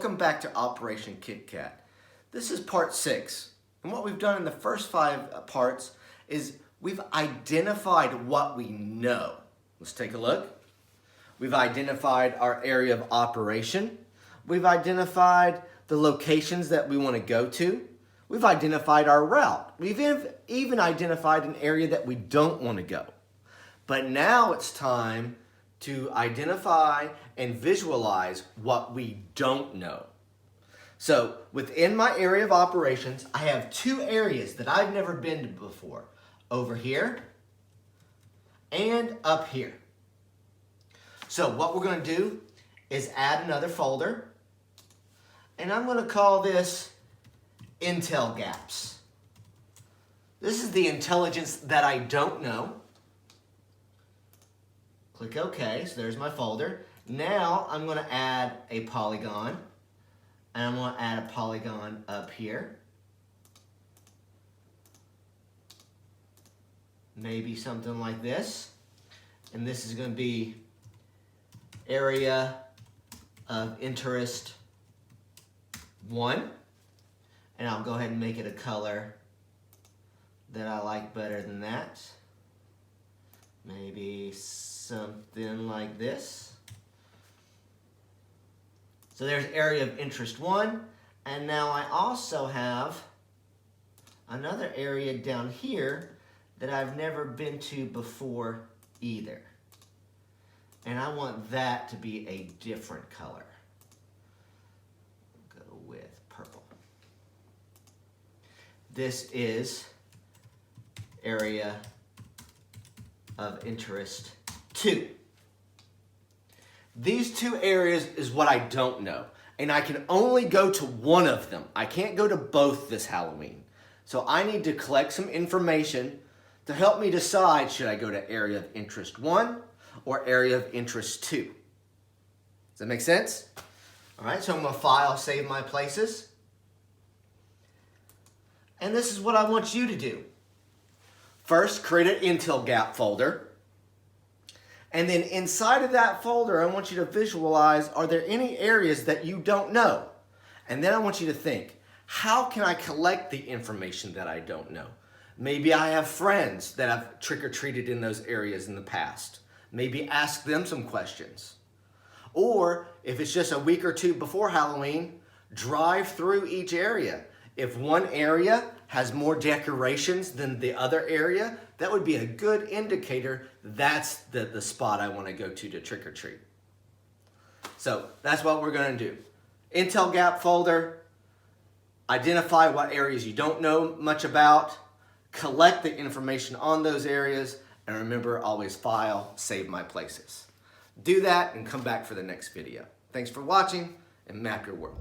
Welcome back to Operation Kit Kat. This is part 6. And what we've done in the first 5 parts is we've identified what we know. Let's take a look. We've identified our area of operation. We've identified the locations that we want to go to. We've identified our route. We've even identified an area that we don't want to go. But now it's time to identify and visualize what we don't know. So within my area of operations, I have 2 areas that I've never been to before. Over here and up here. So what we're going to do is add another folder. And I'm going to call this Intel Gaps. This is the intelligence that I don't know. Click OK, so there's my folder. Now I'm going to add a polygon, and I'm going to add a polygon up here. Maybe something like this. And this is going to be area of interest 1. And I'll go ahead and make it a color that I like better than that. Maybe something like this. So there's area of interest 1. And now I also have another area down here that I've never been to before either. And I want that to be a different color. Go with purple. This is area of interest 2. These 2 areas is what I don't know, and I can only go to one of them. I can't go to both this Halloween. So I need to collect some information to help me decide, should I go to area of interest 1 or area of interest 2? Does that make sense? All right, so I'm going to file, save my places. And this is what I want you to do. First, create an Intel Gap folder. And then inside of that folder, I want you to visualize, are there any areas that you don't know? And then I want you to think, how can I collect the information that I don't know? Maybe I have friends that have trick-or-treated in those areas in the past. Maybe ask them some questions. Or if it's just a week or 2 before Halloween, drive through each area. If one area has more decorations than the other area, that would be a good indicator that's the spot I want to go to trick-or-treat. So that's what we're going to do. Intel Gap folder, identify what areas you don't know much about, collect the information on those areas, and remember, always file, save my places. Do that and come back for the next video. Thanks for watching, and map your world.